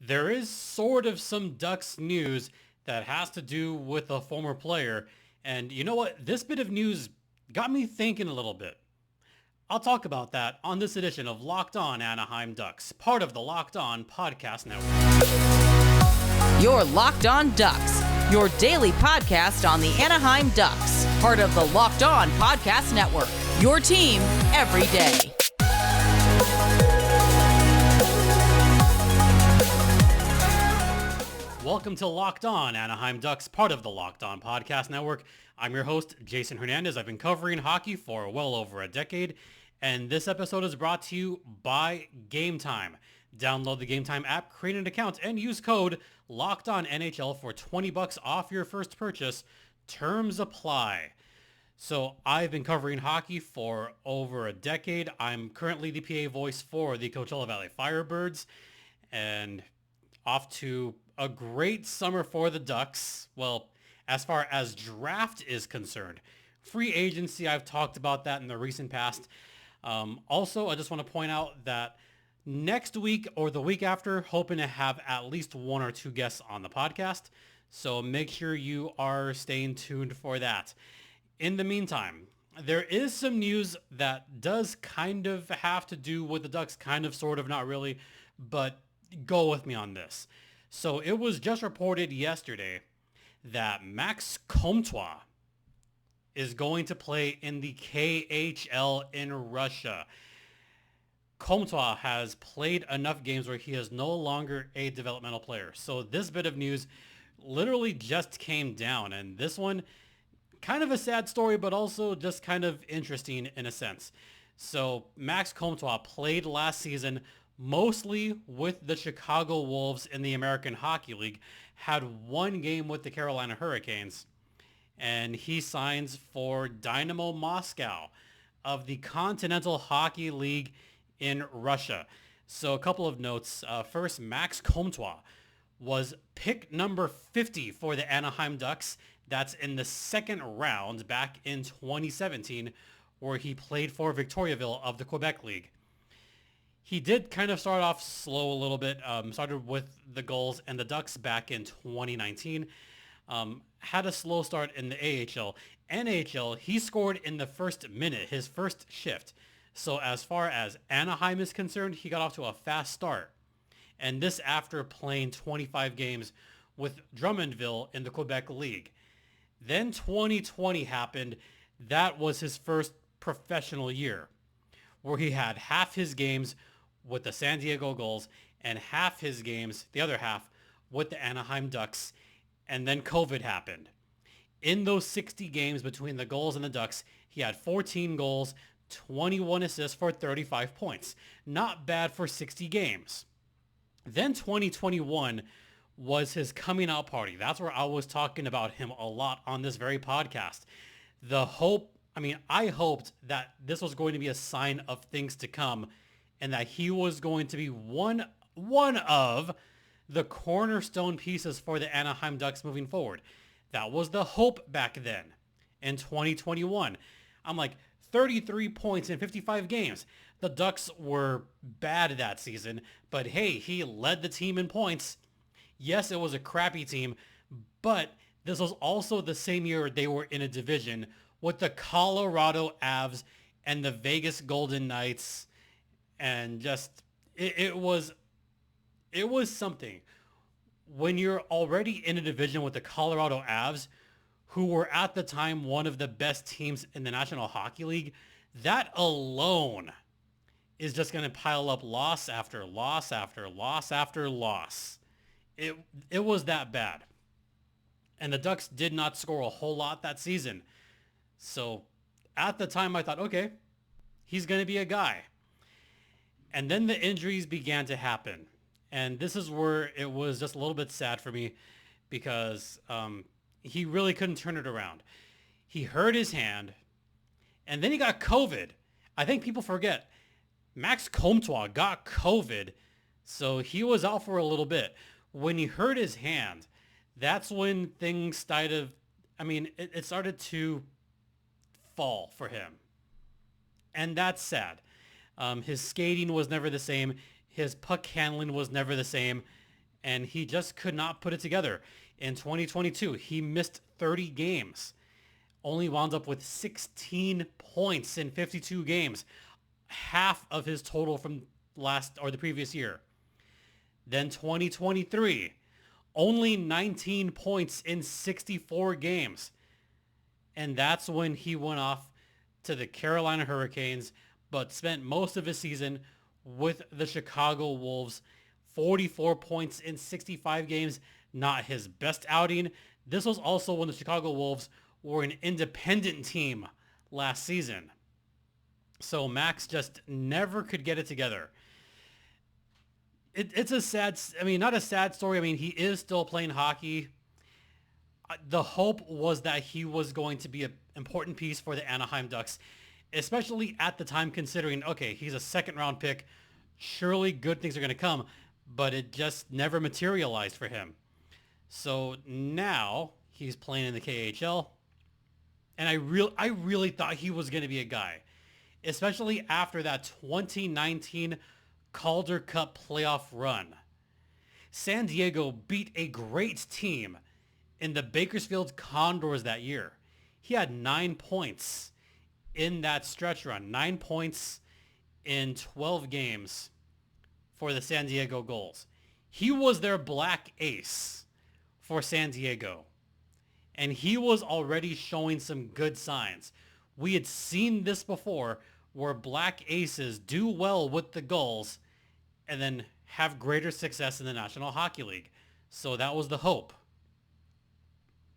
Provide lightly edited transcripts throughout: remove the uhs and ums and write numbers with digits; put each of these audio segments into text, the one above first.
There is sort of some Ducks news that has to do with a former player. And you know what? This bit of news got me thinking a little bit. I'll talk about that on this edition of Locked On Anaheim Ducks, part of the Locked On Podcast Network. You're Locked On Ducks, your daily podcast on the Anaheim Ducks, part of the Locked On Podcast Network, your team every day. Welcome to Locked On Anaheim Ducks, part of the Locked On Podcast Network. I'm your host, Jason Hernandez. I've been covering hockey for well over a decade, and this episode is brought to you by Gametime. Download the Gametime app, create an account, and use code LOCKEDONNHL for $20 off your first purchase. Terms apply. So I've been covering hockey for over a decade. I'm currently the PA voice for the Coachella Valley Firebirds, and off to a great summer for the Ducks. Well, as far as draft is concerned. Free agency, I've talked about that in the recent past. Also, I just want to point out that next week or the week after, hoping to have at least one or two guests on the podcast. So make sure you are staying tuned for that. In the meantime, there is some news that does kind of have to do with the Ducks, kind of, sort of, not really, but go with me on this. So it was just reported yesterday that Max Comtois is going to play in the KHL in Russia. Comtois has played enough games where he is no longer a developmental player. So this bit of news literally just came down, and this one, kind of a sad story, but also just kind of interesting in a sense. So Max Comtois played last season mostly with the Chicago Wolves in the American Hockey League, had one game with the Carolina Hurricanes, and he signs for Dynamo Moscow of the Continental Hockey League in Russia. So a couple of notes. First, Max Comtois was pick number 50 for the Anaheim Ducks. That's in the second round back in 2017, where he played for Victoriaville of the Quebec League. He did kind of start off slow a little bit, started with the goals and the Ducks back in 2019. Had a slow start in the AHL. NHL, he scored in the first minute, his first shift. So as far as Anaheim is concerned, he got off to a fast start. And this after playing 25 games with Drummondville in the Quebec League. Then 2020 happened. That was his first professional year, where he had half his games with the San Diego Gulls and half his games, the other half, with the Anaheim Ducks. And then COVID happened. In those 60 games between the Gulls and the Ducks, he had 14 goals, 21 assists for 35 points. Not bad for 60 games. Then 2021 was his coming out party. That's where I was talking about him a lot on this very podcast. I hoped that this was going to be a sign of things to come, and that he was going to be one of the cornerstone pieces for the Anaheim Ducks moving forward. That was the hope back then in 2021. I'm like, 33 points in 55 games. The Ducks were bad that season, but hey, he led the team in points. Yes, it was a crappy team, but this was also the same year they were in a division with the Colorado Avs and the Vegas Golden Knights. And just, it was something. When you're already in a division with the Colorado Avs, who were at the time one of the best teams in the National Hockey League, that alone is just going to pile up loss after loss after loss after loss. It was that bad. And the Ducks did not score a whole lot that season. So at the time I thought, okay, he's going to be a guy. And then the injuries began to happen. And this is where it was just a little bit sad for me, because he really couldn't turn it around. He hurt his hand, and then he got COVID. I think people forget. Max Comtois got COVID, so he was out for a little bit. When he hurt his hand, that's when things started, it started to fall for him. And that's sad. His skating was never the same. His puck handling was never the same. and he just could not put it together. In 2022, he missed 30 games, only wound up with 16 points in 52 games, half of his total from the previous year. Then 2023, only 19 points in 64 games. And that's when he went off to the Carolina Hurricanes, but spent most of his season with the Chicago Wolves. 44 points in 65 games, not his best outing. This was also when the Chicago Wolves were an independent team last season. So Max just never could get it together. It's a sad, not a sad story. He is still playing hockey. The hope was that he was going to be an important piece for the Anaheim Ducks, especially at the time considering, okay, he's a second round pick. Surely good things are going to come, but it just never materialized for him. So now he's playing in the KHL, and I really thought he was going to be a guy, especially after that 2019 Calder Cup playoff run. San Diego beat a great team in the Bakersfield Condors that year. He had 9 points in that stretch run, 9 points in 12 games for the San Diego Gulls. He was their black ace for San Diego, and he was already showing some good signs. We had seen this before, where black aces do well with the Gulls and then have greater success in the National Hockey League. So that was the hope.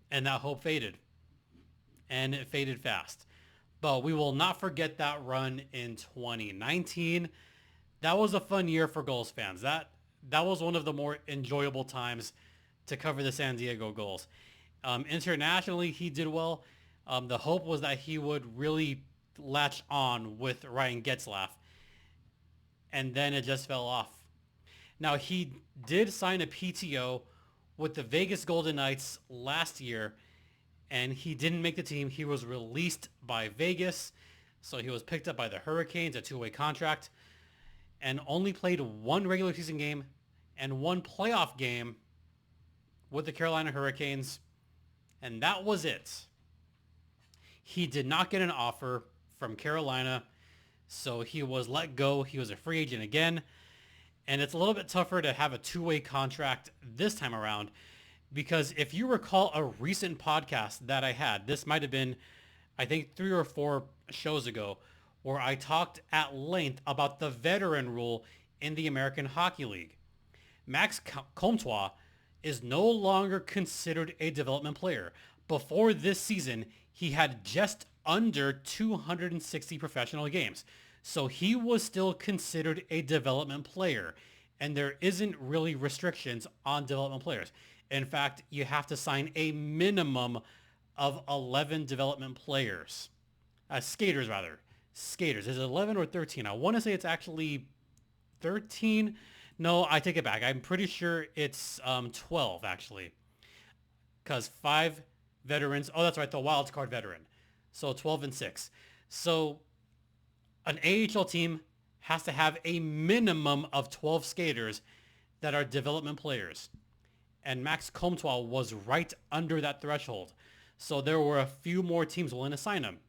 And that hope faded. And it faded fast. But we will not forget that run in 2019. That was a fun year for Gulls fans. That was one of the more enjoyable times to cover the San Diego Gulls. Internationally, he did well. The hope was that he would really latch on with Ryan Getzlaf, and then it just fell off. Now, he did sign a PTO with the Vegas Golden Knights last year, and he didn't make the team. He was released by Vegas, so he was picked up by the Hurricanes, a two-way contract, and only played one regular season game and one playoff game with the Carolina Hurricanes, and that was it. He did not get an offer from Carolina, so he was let go. He was a free agent again, and it's a little bit tougher to have a two-way contract this time around, because if you recall a recent podcast that I had, this might have been, I think, 3 or 4 shows ago, where I talked at length about the veteran rule in the American Hockey League. Max Comtois is no longer considered a development player. Before this season, he had just under 260 professional games. So he was still considered a development player. And there isn't really restrictions on development players. In fact, you have to sign a minimum of 11 development players. Skaters, rather. Skaters. Is it 11 or 13? I want to say it's actually 13. No, I take it back. I'm pretty sure it's 12, actually. Because 5 veterans. Oh, that's right. The wild card veteran. So 12 and 6. So an AHL team has to have a minimum of 12 skaters that are development players. And Max Comtois was right under that threshold. So there were a few more teams willing to sign him.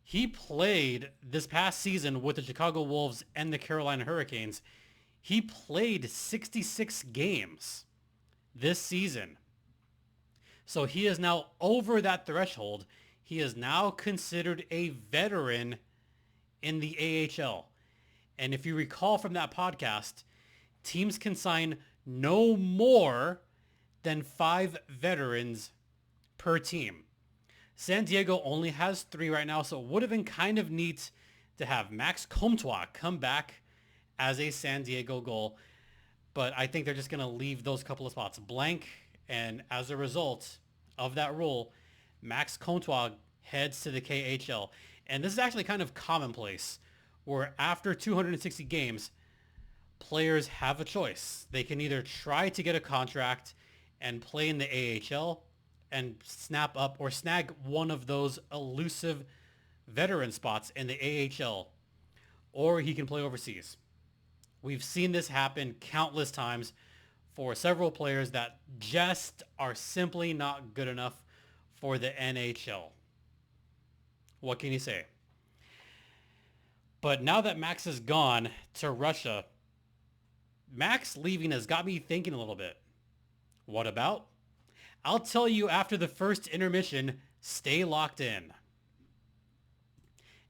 He played this past season with the Chicago Wolves and the Carolina Hurricanes. He played 66 games this season. So he is now over that threshold. He is now considered a veteran in the AHL. And if you recall from that podcast, teams can sign no more than 5 veterans per team. San Diego only has 3 right now, so it would have been kind of neat to have Max Comtois come back as a San Diego goal. But I think they're just going to leave those couple of spots blank. And as a result of that rule, Max Comtois heads to the KHL. And this is actually kind of commonplace, where after 260 games, players have a choice. They can either try to get a contract and play in the AHL and snap up or snag one of those elusive veteran spots in the AHL, or he can play overseas. We've seen this happen countless times for several players that just are simply not good enough for the NHL. What can you say? But now that Max is gone to Russia, Max leaving has got me thinking a little bit. What about? I'll tell you after the first intermission. Stay locked in.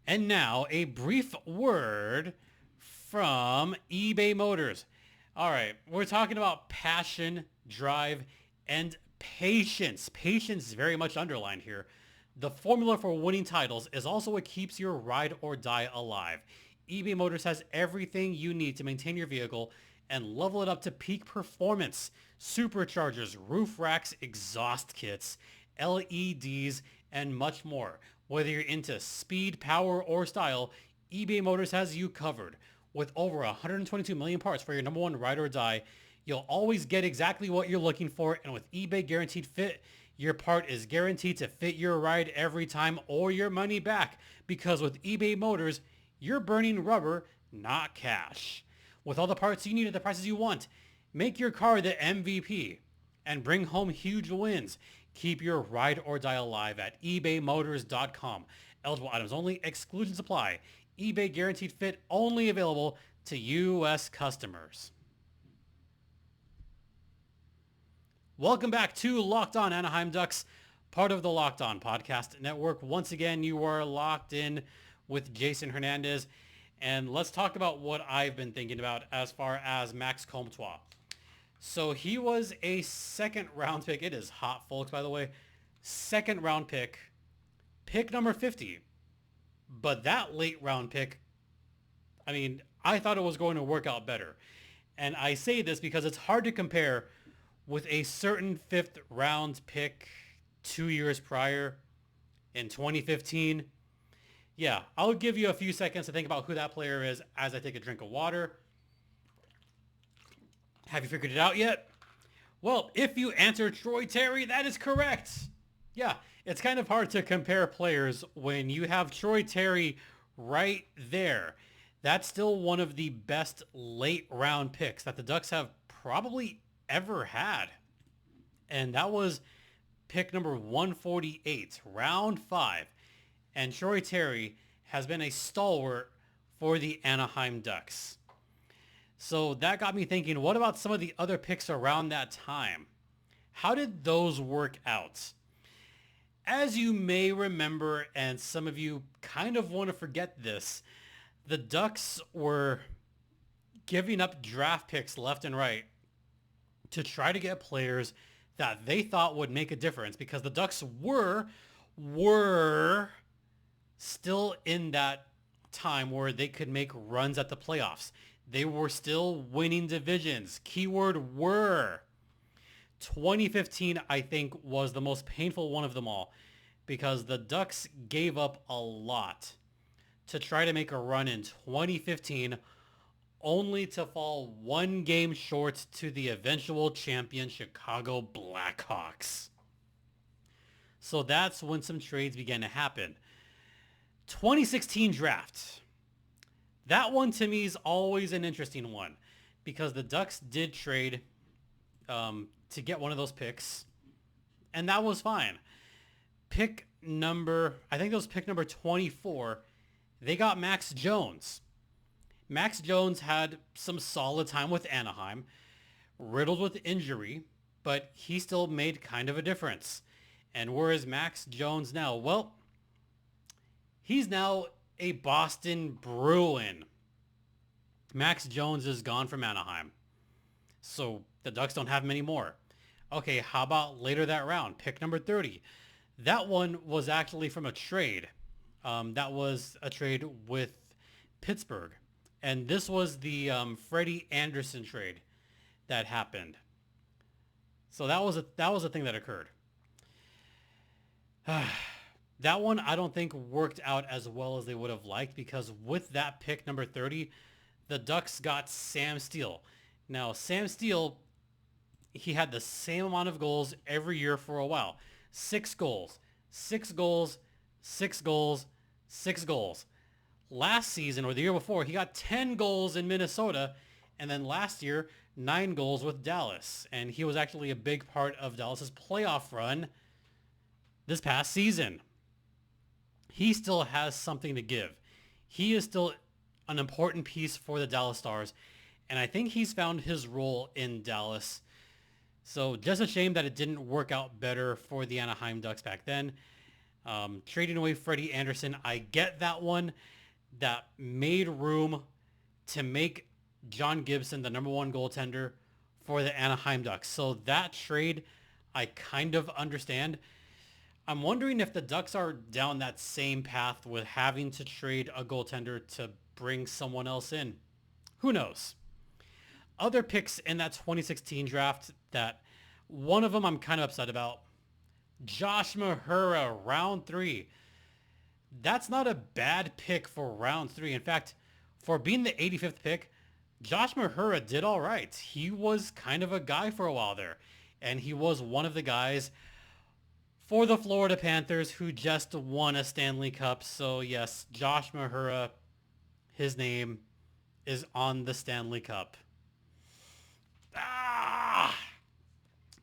And now a brief word from eBay Motors. All right, we're talking about passion, drive, and patience. Patience is very much underlined here. The formula for winning titles is also what keeps your ride or die alive. eBay Motors has everything you need to maintain your vehicle and level it up to peak performance. Superchargers, roof racks, exhaust kits, LEDs, and much more. Whether you're into speed, power, or style, eBay Motors has you covered. With over 122 million parts for your number one ride or die, you'll always get exactly what you're looking for, and with eBay Guaranteed Fit, your part is guaranteed to fit your ride every time or your money back. Because with eBay Motors, you're burning rubber, not cash. With all the parts you need at the prices you want, make your car the MVP and bring home huge wins. Keep your ride or die alive at ebaymotors.com. Eligible items only. Exclusions apply. eBay Guaranteed Fit only available to U.S. customers. Welcome back to Locked On Anaheim Ducks, part of the Locked On Podcast Network. Once again, you are locked in with Jason Hernandez. And let's talk about what I've been thinking about as far as Max Comtois. So he was a second round pick. It is hot, folks, by the way. Second round pick. Pick number 50. But that late round pick, I mean, I thought it was going to work out better. And I say this because it's hard to compare with a certain fifth round pick 2 years prior in 2015. Yeah, I'll give you a few seconds to think about who that player is as I take a drink of water. Have you figured it out yet? Well, if you answered Troy Terry, that is correct. Yeah, it's kind of hard to compare players when you have Troy Terry right there. That's still one of the best late round picks that the Ducks have probably ever had. And that was pick number 148, round 5. And Troy Terry has been a stalwart for the Anaheim Ducks. So that got me thinking, what about some of the other picks around that time? How did those work out? As you may remember, and some of you kind of want to forget this, the Ducks were giving up draft picks left and right to try to get players that they thought would make a difference, because the Ducks were still in that time where they could make runs at the playoffs. They were still winning divisions. Keyword were. 2015, I think, was the most painful one of them all, because the Ducks gave up a lot to try to make a run in 2015, only to fall one game short to the eventual champion Chicago Blackhawks. So that's when some trades began to happen. 2016 draft. That one to me is always an interesting one, because the Ducks did trade to get one of those picks, and that was fine. Pick number, I think it was pick number 24, they got Max Jones. Max Jones had some solid time with Anaheim, riddled with injury, but he still made kind of a difference. And where is Max Jones now? Well, he's now a Boston Bruin. Max Jones is gone from Anaheim, so the Ducks don't have many more. Okay, how about later that round, pick number 30? That one was actually from a trade. That was a trade with Pittsburgh. And this was the Freddie Anderson trade that happened. So that was a thing that occurred. That one I don't think worked out as well as they would have liked, because with that pick number 30, the Ducks got Sam Steele. Now, Sam Steele, he had the same amount of goals every year for a while. 6 goals, 6 goals, 6 goals, 6 goals. Last season, or the year before, he got 10 goals in Minnesota, and then last year 9 goals with Dallas, and he was actually a big part of Dallas's playoff run this past season. He still has something to give. He is still an important piece for the Dallas Stars, and I think he's found his role in Dallas. So just a shame that it didn't work out better for the Anaheim Ducks back then. Trading away Freddie Anderson, I get that one. That made room to make John Gibson the number 1 goaltender for the Anaheim Ducks. So that trade, I kind of understand. I'm wondering if the Ducks are down that same path with having to trade a goaltender to bring someone else in. Who knows? Other picks in that 2016 draft that one of them I'm kind of upset about. Josh Mahura, round 3. That's not a bad pick for round 3. In fact, for being the 85th pick, Josh Mahura did all right. He was kind of a guy for a while there, and he was one of the guys for the Florida Panthers who just won a Stanley Cup. So yes, Josh Mahura, his name is on the Stanley Cup.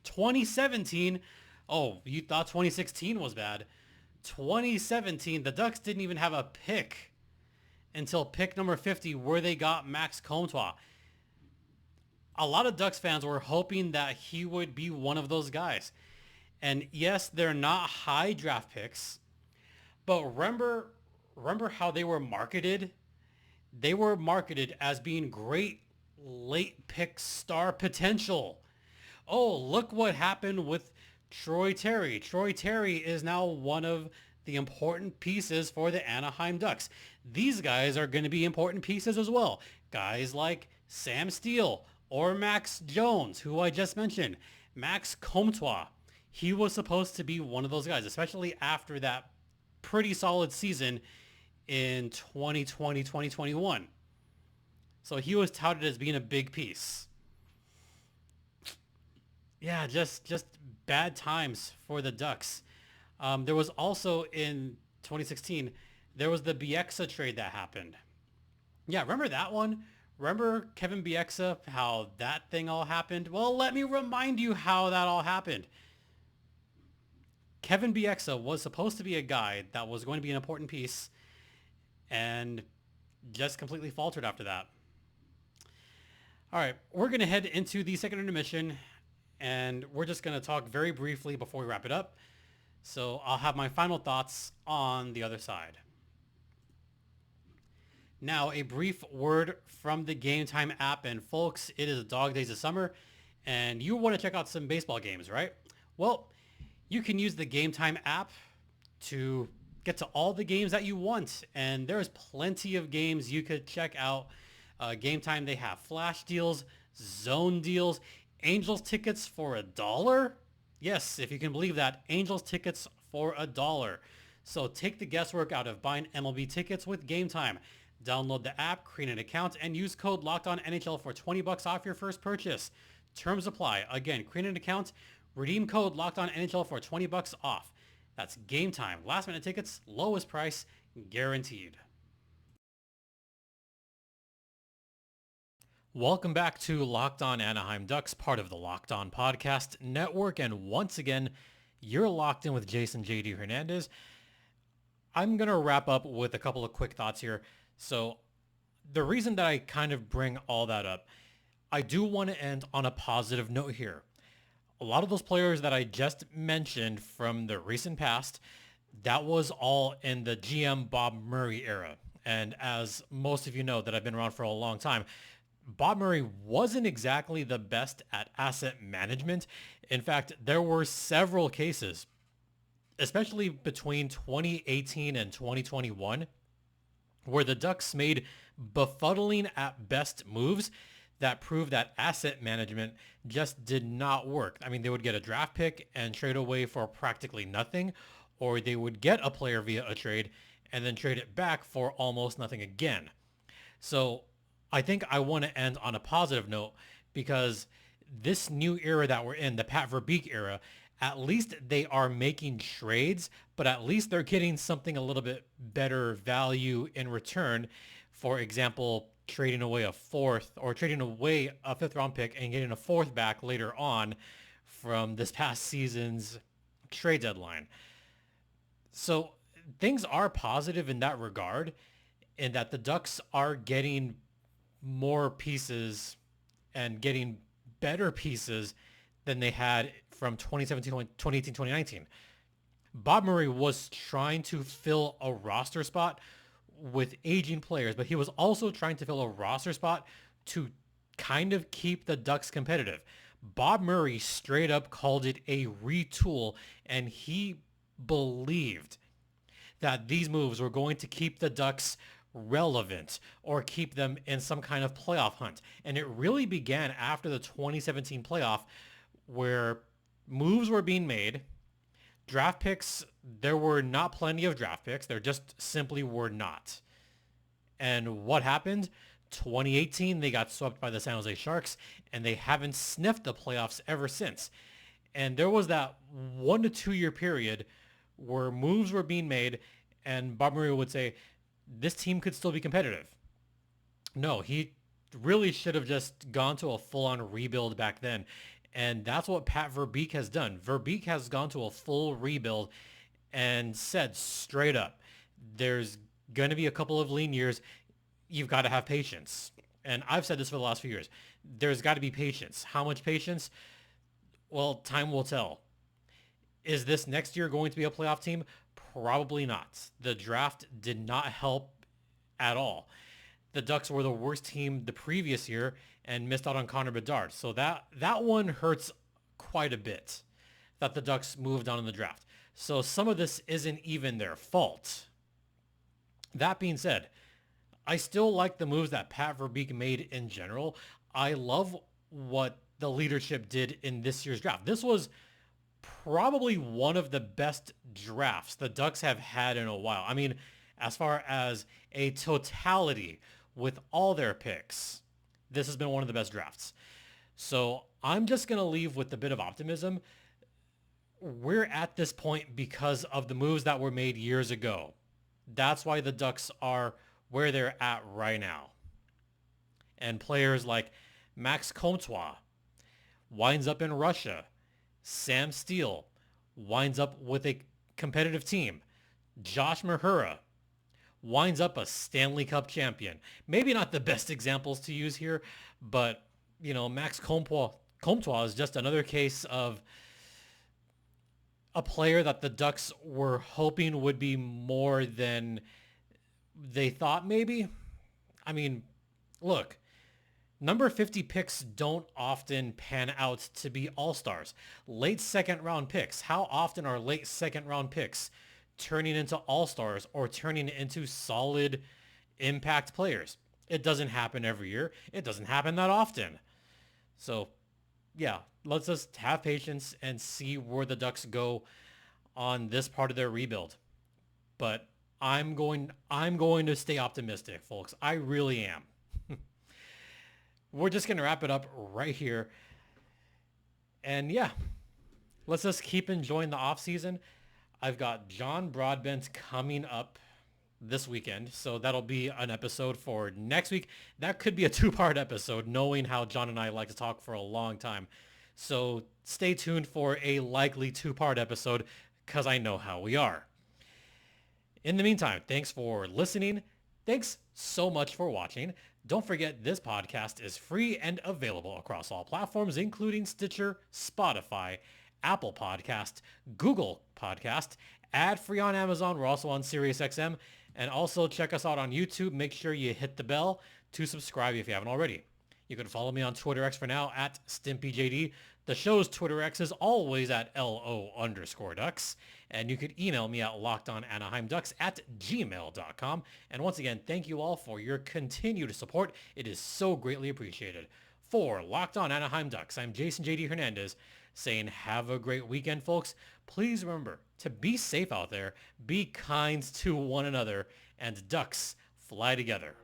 2017. Oh, you thought 2016 was bad. 2017, the Ducks didn't even have a pick until pick number 50, where they got Max Comtois. A lot of Ducks fans were hoping that he would be one of those guys. And yes, they're not high draft picks, but remember how they were marketed? They were marketed as being great late pick star potential. Oh, look what happened with Troy Terry. Troy Terry is now one of the important pieces for the Anaheim Ducks. These guys are going to be important pieces as well. Guys like Sam Steele or Max Jones, who I just mentioned. Max Comtois. He was supposed to be one of those guys, especially after that pretty solid season in 2020, 2021. So he was touted as being a big piece. Yeah, just bad times for the Ducks. There was also in 2016, there was the Bieksa trade that happened. Yeah, remember that one? Remember Kevin Bieksa, how that thing all happened? Well, let me remind you how that all happened. Kevin Bieksa was supposed to be a guy that was going to be an important piece and just completely faltered after that. All right, we're going to head into the second intermission, and we're just going to talk very briefly before we wrap it up. So I'll have my final thoughts on the other side. Now, a brief word from the Gametime app. And folks, it is dog days of summer, and you want to check out some baseball games, right? Well, you can use the Gametime app to get to all the games that you want. And there's plenty of games you could check out. Gametime, they have flash deals, zone deals, Angels tickets for $1. Yes, if you can believe that, Angels tickets for $1. So take the guesswork out of buying MLB tickets with Gametime. Download the app, create an account, and use code LOCKEDONNHL for $20 off your first purchase. Terms apply. Again, create an account, redeem code LOCKEDONNHL for $20 off. That's Gametime. Last minute tickets, lowest price, guaranteed. Welcome back to Locked On Anaheim Ducks, part of the Locked On Podcast Network. And once again, you're locked in with Jason JD Hernandez. I'm going to wrap up with a couple of quick thoughts here. So the reason that I kind of bring all that up, I do want to end on a positive note here. A lot of those players that I just mentioned from the recent past, that was all in the GM Bob Murray era. And as most of you know that I've been around for a long time, Bob Murray wasn't exactly the best at asset management. In fact, there were several cases, especially between 2018 and 2021, where the Ducks made befuddling at best moves that proved that asset management just did not work. I mean, they would get a draft pick and trade away for practically nothing, or they would get a player via a trade and then trade it back for almost nothing again. So I think I want to end on a positive note, because this new era that we're in, the Pat Verbeek era, at least they are making trades, but at least they're getting something a little bit better value in return. For example, trading away a fifth round pick and getting a fourth back later on from this past season's trade deadline. So things are positive in that regard, in that the Ducks are getting more pieces and getting better pieces than they had from 2017, 2018, 2019. Bob Murray was trying to fill a roster spot with aging players, but he was also trying to fill a roster spot to kind of keep the Ducks competitive. Bob Murray straight up called it a retool, and he believed that these moves were going to keep the Ducks relevant or keep them in some kind of playoff hunt. And it really began after the 2017 playoff, where moves were being made. Draft picks, there were not plenty of draft picks. There just simply were not. And what happened? 2018, they got swept by the San Jose Sharks, and they haven't sniffed the playoffs ever since. And there was that 1 to 2 year period where moves were being made, and Bob Murray would say, this team could still be competitive. No, he really should have just gone to a full-on rebuild back then. And that's what Pat Verbeek has done. Verbeek has gone to a full rebuild and said straight up, there's going to be a couple of lean years. You've got to have patience. And I've said this for the last few years. There's got to be patience. How much patience? Well, time will tell. Is this next year going to be a playoff team? Probably not. The draft did not help at all. The Ducks were the worst team the previous year and missed out on Connor Bedard. So that one hurts quite a bit, that the Ducks moved on in the draft. So some of this isn't even their fault. That being said, I still like the moves that Pat Verbeek made in general. I love what the leadership did in this year's draft. This was probably one of the best drafts the Ducks have had in a while. I mean, as far as a totality with all their picks, this has been one of the best drafts. So I'm just going to leave with a bit of optimism. We're at this point because of the moves that were made years ago. That's why the Ducks are where they're at right now. And players like Max Comtois winds up in Russia. Sam Steele winds up with a competitive team. Josh Mahura winds up a Stanley Cup champion. Maybe not the best examples to use here, but, you know, Max Comtois is just another case of a player that the Ducks were hoping would be more than they thought maybe. I mean, look, number 50 picks don't often pan out to be all-stars. Late second round picks. How often are late second round picks turning into all-stars or turning into solid impact players? It doesn't happen every year. It doesn't happen that often. So yeah, let's just have patience and see where the Ducks go on this part of their rebuild. But I'm going to stay optimistic, folks. I really am. We're just going to wrap it up right here. And yeah, let's just keep enjoying the off season. I've got John Broadbent coming up this weekend, so that'll be an episode for next week. That could be a 2-part episode, knowing how John and I like to talk for a long time. So stay tuned for a likely 2-part episode, because I know how we are. In the meantime, thanks for listening. Thanks so much for watching. Don't forget, this podcast is free and available across all platforms, including Stitcher, Spotify, Apple Podcast, Google Podcast, ad-free on Amazon. We're also on SiriusXM. And also check us out on YouTube. Make sure you hit the bell to subscribe if you haven't already. You can follow me on Twitter X for now at StimpyJD. The show's Twitter X is always at LO_Ducks. And you could email me at lockedonanaheimducks@gmail.com. And once again, thank you all for your continued support. It is so greatly appreciated. For Locked On Anaheim Ducks, I'm Jason JD Hernandez, saying have a great weekend, folks. Please remember to be safe out there, be kind to one another, and Ducks fly together.